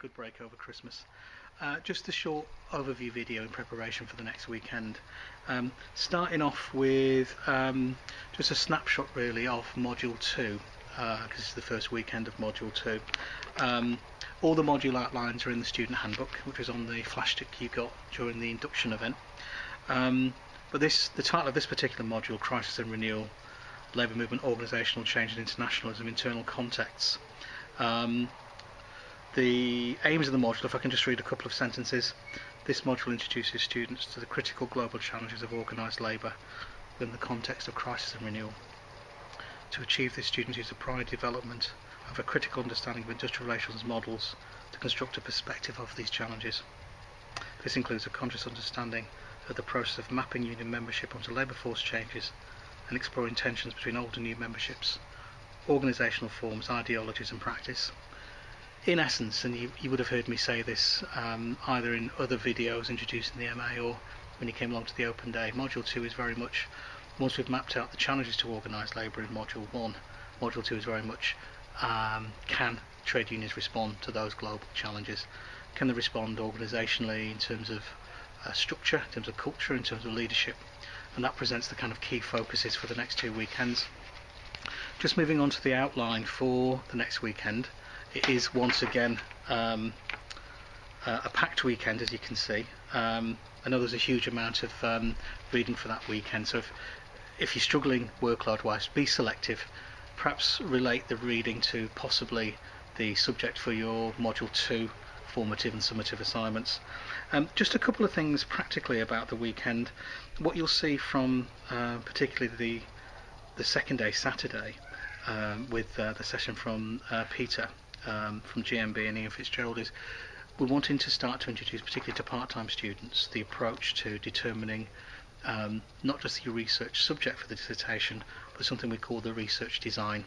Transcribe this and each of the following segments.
good break over Christmas. Just a short overview video in preparation for the next weekend. Starting off with just a snapshot really of Module 2, because it's the first weekend of Module 2. All the module outlines are in the student handbook, which was on the flash stick you got during the induction event. But the title of this particular module, Crisis and Renewal, Labour Movement, Organisational Change and Internationalism, Internal Contexts. The aims of the module, if I can just read a couple of sentences. This module introduces students to the critical global challenges of organised labour within the context of crisis and renewal. To achieve this, students use the prior development of a critical understanding of industrial relations models to construct a perspective of these challenges. This includes a conscious understanding of the process of mapping union membership onto labour force changes and exploring tensions between old and new memberships, organisational forms, ideologies and practice. In essence, and you would have heard me say this either in other videos introducing the MA or when you came along to the open day, Module 2 is very much, once we've mapped out the challenges to organised labour in Module 1, Module 2 is very much can trade unions respond to those global challenges? Can they respond organisationally in terms of structure, in terms of culture, in terms of leadership? And that presents the kind of key focuses for the next 2 weekends. Just moving on to the outline for the next weekend. It is once again a packed weekend, as you can see. I know there's a huge amount of reading for that weekend, so if you're struggling workload wise, be selective. Perhaps relate the reading to possibly the subject for your Module 2 formative and summative assignments. Just a couple of things practically about the weekend. What you'll see from particularly the second day, Saturday, with the session from Peter from GMB and Ian Fitzgerald, is we're wanting to start to introduce, particularly to part-time students, the approach to determining not just the research subject for the dissertation, but something we call the research design,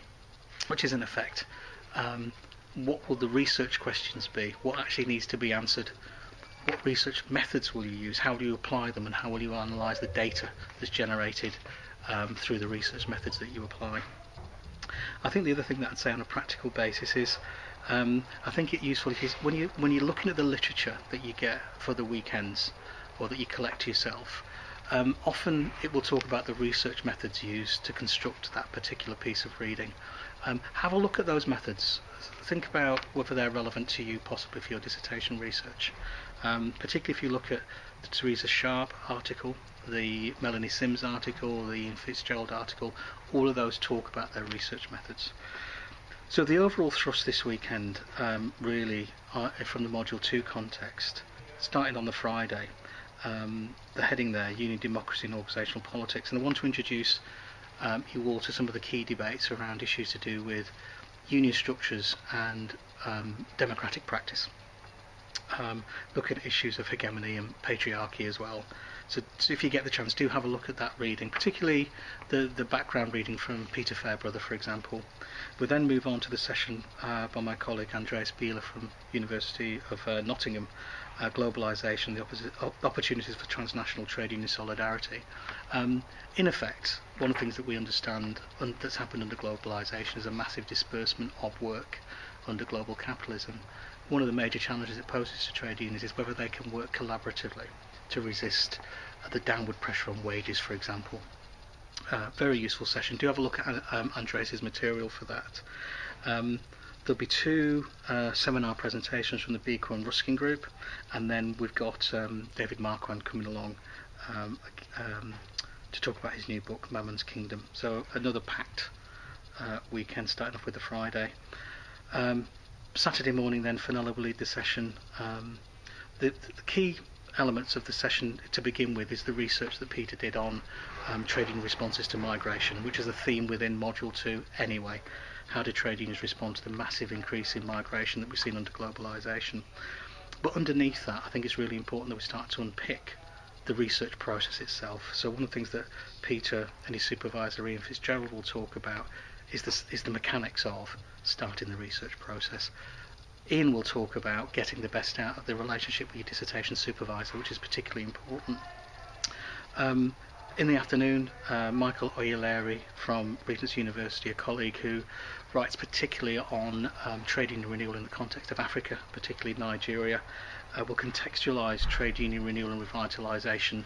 which is in effect what will the research questions be, what actually needs to be answered, what research methods will you use, how do you apply them, and how will you analyse the data that's generated through the research methods that you apply. I think the other thing that I'd say on a practical basis is I think it's useful when you're looking at the literature that you get for the weekends or that you collect yourself. Often it will talk about the research methods used to construct that particular piece of reading. Have a look at those methods. Think about whether they're relevant to you, possibly for your dissertation research. Particularly if you look at the Teresa Sharp article, the Melanie Sims article, the Ian Fitzgerald article, all of those talk about their research methods. So the overall thrust this weekend really from the Module 2 context, starting on the Friday, the heading there, Union Democracy and Organisational Politics, and I want to introduce you all to some of the key debates around issues to do with union structures and democratic practice. Look at issues of hegemony and patriarchy as well. So if you get the chance, do have a look at that reading, particularly the background reading from Peter Fairbrother, for example. We'll then move on to the session by my colleague Andreas Bieler from University of Nottingham, Globalisation, the opportunities for transnational trade union solidarity. In effect, one of the things that we understand that's happened under globalisation is a massive disbursement of work under global capitalism. One of the major challenges it poses to trade unions is whether they can work collaboratively to resist the downward pressure on wages, for example. Very useful session. Do have a look at Andreas' material for that. There'll be 2 seminar presentations from the Beaker and Ruskin group, and then we've got David Marquand coming along to talk about his new book, Mammon's Kingdom. So another packed weekend, starting off with the Friday. Saturday morning then, Fenella will lead the session. The key elements of the session to begin with is the research that Peter did on trading responses to migration, which is a theme within Module 2 anyway. How do trade unions respond to the massive increase in migration that we've seen under globalisation? But underneath that, I think it's really important that we start to unpick the research process itself. So one of the things that Peter and his supervisor Ian Fitzgerald will talk about is the mechanics of starting the research process. Ian will talk about getting the best out of the relationship with your dissertation supervisor, which is particularly important. In the afternoon, Michael Oyuleri from Regent's University, a colleague who writes particularly on trade union renewal in the context of Africa, particularly Nigeria, will contextualise trade union renewal and revitalisation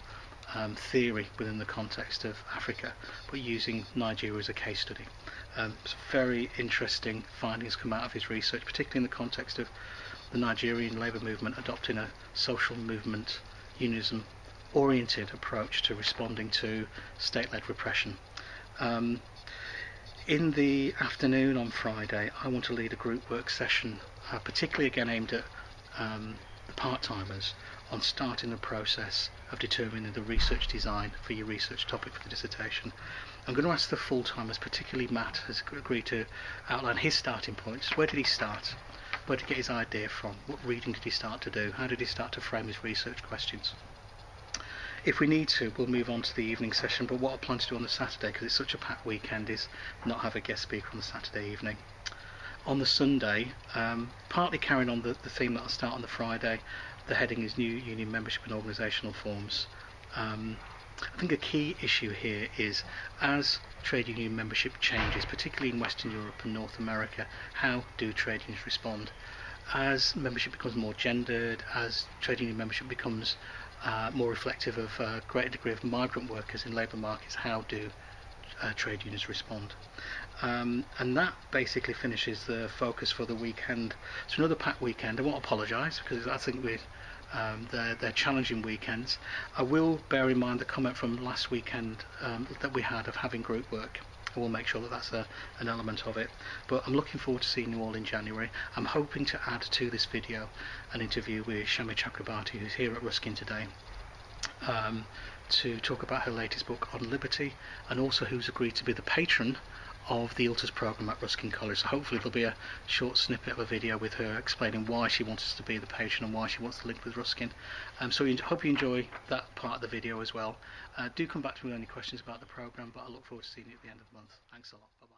theory within the context of Africa, but using Nigeria as a case study. Some very interesting findings come out of his research, particularly in the context of the Nigerian labour movement adopting a social movement, unionism oriented approach to responding to state-led repression. In the afternoon on Friday, I want to lead a group work session, particularly again aimed at the part-timers, on starting the process of determining the research design for your research topic for the dissertation. I'm going to ask the full-timers, particularly Matt has agreed to outline his starting points. Where did he start? Where did he get his idea from? What reading did he start to do? How did he start to frame his research questions? If we need to, we'll move on to the evening session, but what I plan to do on the Saturday, because it's such a packed weekend, is not have a guest speaker on the Saturday evening. On the Sunday, partly carrying on the theme that I'll start on the Friday, the heading is New Union Membership and Organisational Forms. I think a key issue here is, as trade union membership changes, particularly in Western Europe and North America, how do trade unions respond? As membership becomes more gendered, as trade union membership becomes more reflective of a greater degree of migrant workers in labour markets, how do trade unions respond? And that basically finishes the focus for the weekend. It's another packed weekend. I won't apologise, because I think they're challenging weekends. I will bear in mind the comment from last weekend that we had of having group work. I will make sure that that's an element of it. But I'm looking forward to seeing you all in January. I'm hoping to add to this video an interview with Shami Chakrabarti, who's here at Ruskin today, to talk about her latest book on liberty, and also who's agreed to be the patron of the ILTUs programme at Ruskin College. So hopefully there'll be a short snippet of a video with her explaining why she wants us to be the patron and why she wants to link with Ruskin. So I hope you enjoy that part of the video as well. Do come back to me with any questions about the programme, but I look forward to seeing you at the end of the month. Thanks a lot. Bye-bye.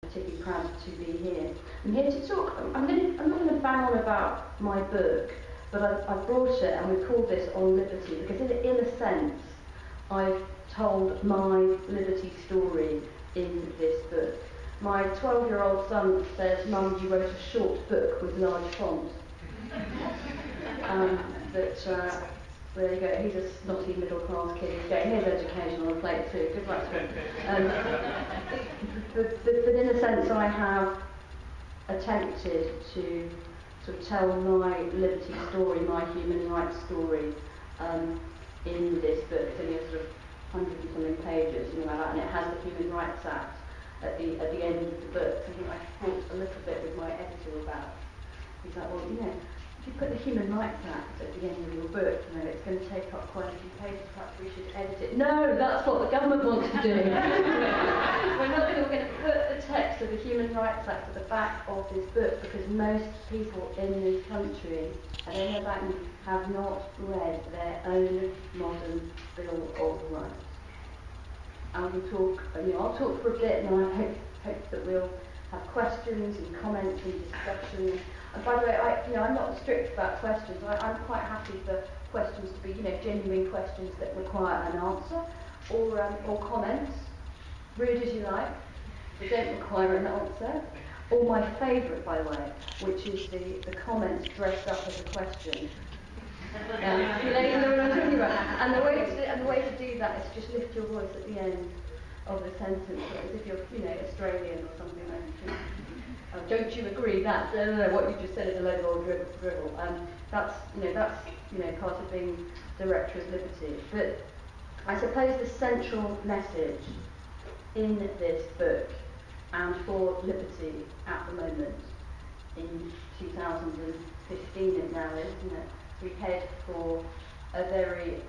Particularly proud to be here. I'm here to talk. I'm not going to bang on about my book, but I've brought it, and we called this On Liberty because, in a sense, I've told my liberty story in this book. My 12-year-old son says, "Mum, you wrote a short book with large font." There you go. He's a snotty middle-class kid. He's getting his education on a plate too. Good luck to him. But in a sense, I have attempted to sort of tell my liberty story, my human rights story, in this book. It's only a sort of 100 and something pages, something like that, and it has the Human Rights Act at the end of the book. Something I talked a little bit with my editor about. He's like, well, you know, if you put the Human Rights Act at the end of your book, you know, it's going to take up quite a few pages, perhaps we should edit it. No, that's what the government wants to do. We're going to put the text of the Human Rights Act at the back of this book, because most people in this country, and in the back, have not read their own modern Bill of Rights. And we'll talk, I'll talk for a bit, and I hope that we'll have questions and comments and discussion. And by the way, I'm not strict about questions. I'm quite happy for questions to be, genuine questions that require an answer, or comments, rude as you like, that don't require an answer. Or my favourite, by the way, which is the comments dressed up as a question. You know what I'm talking about. And the way to do that is just lift your voice at the end of the sentence, as if you're, Australian or something like that. Don't you agree that what you just said is a load of old drivel? That's part of being director of liberty. But I suppose the central message in this book, and for liberty at the moment, in 2015 it now is, we head for a very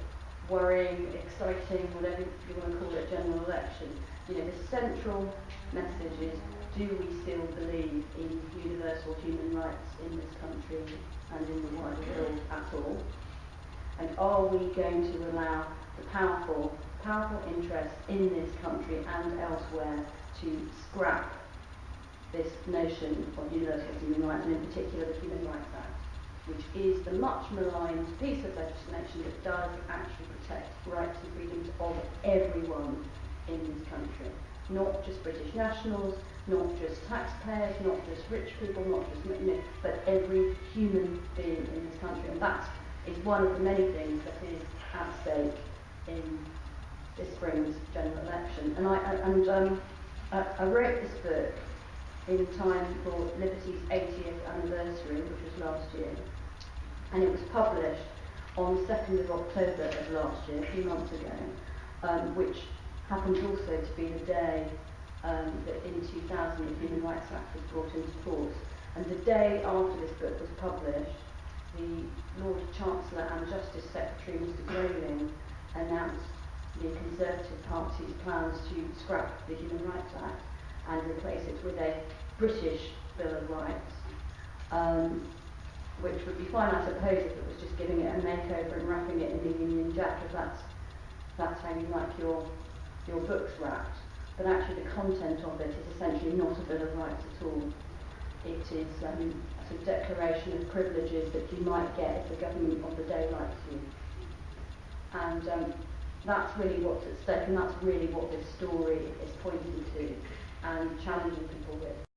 worrying, exciting, whatever you want to call it, general election. The central message is, do we still believe in universal human rights in this country and in the wider world at all? And are we going to allow the powerful powerful interests in this country and elsewhere to scrap this notion of universal human rights, and in particular the Human Rights Act, which is the much maligned piece of legislation that does actually protect rights and freedoms of everyone in this country. Not just British nationals, not just taxpayers, not just rich people, not just, but every human being in this country. And that is one of the many things that is at stake in this spring's general election. And I wrote this book in time for Liberty's 80th anniversary, which was last year, and it was published on the 2nd of October of last year, a few months ago, which happens also to be the day that in 2000 the Human Rights Act was brought into force. And the day after this book was published, the Lord Chancellor and Justice Secretary, Mr. Grayling, announced the Conservative Party's plans to scrap the Human Rights Act and replace it with a British Bill of Rights, which would be fine, I suppose, if it was just giving it a makeover and wrapping it in the Union Jack, if that's how you like your books wrapped. But actually the content of it is essentially not a Bill of Rights at all. It is a declaration of privileges that you might get if the government of the day likes you. And that's really what's at stake, and that's really what this story is pointing to and challenging people with.